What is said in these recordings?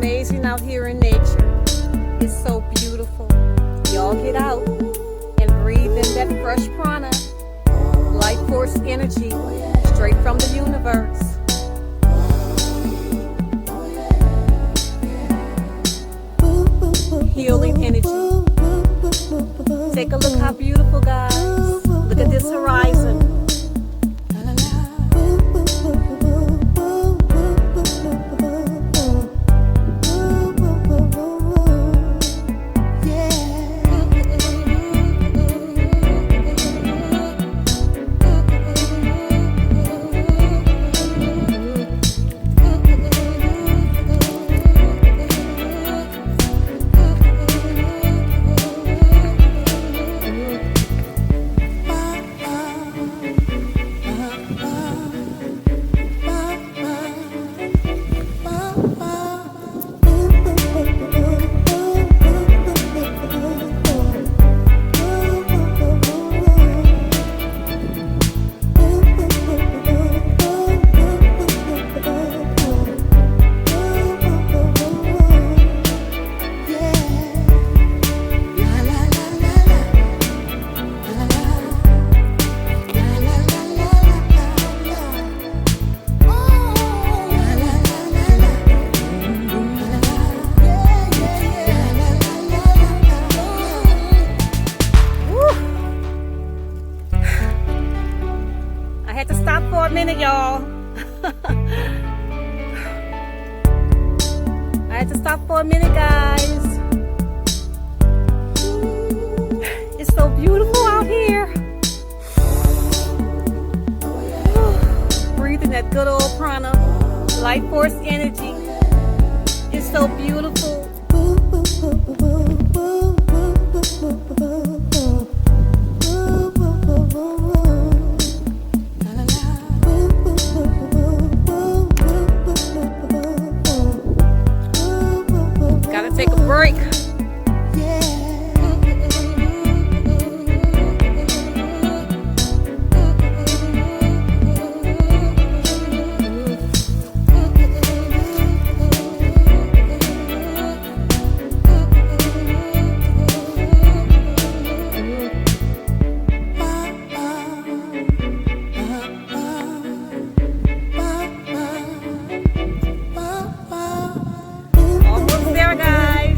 amazing out here in nature. It's so beautiful. Y'all get out and breathe in that fresh prana, life force energy, straight from the universe. Healing energy. Take a look how beautiful, guys. Look at this horizon. I had to stop for a minute, y'all. I had to stop for a minute, guys. It's so beautiful out here. Breathing that good old prana, life force energy. It's so beautiful. Take a break. Almost there, guys.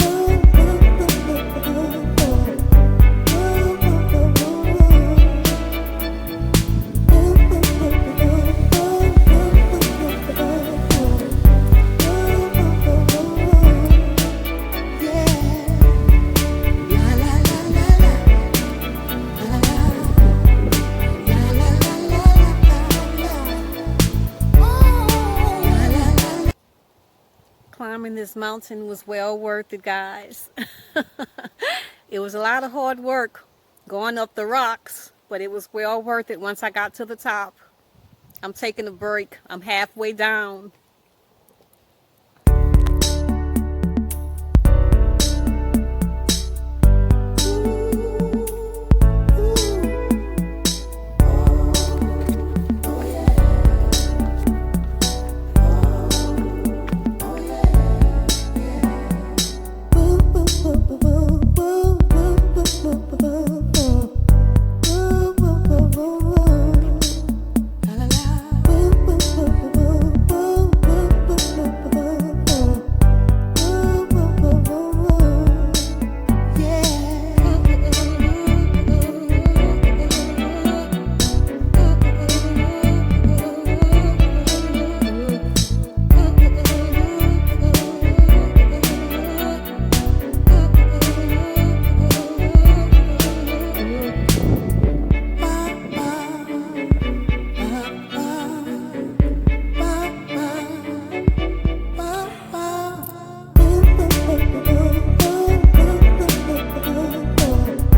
Climbing this mountain was well worth it, guys. It was a lot of hard work going up the rocks, but it was well worth it once I got to the top. I'm taking a break. I'm halfway down.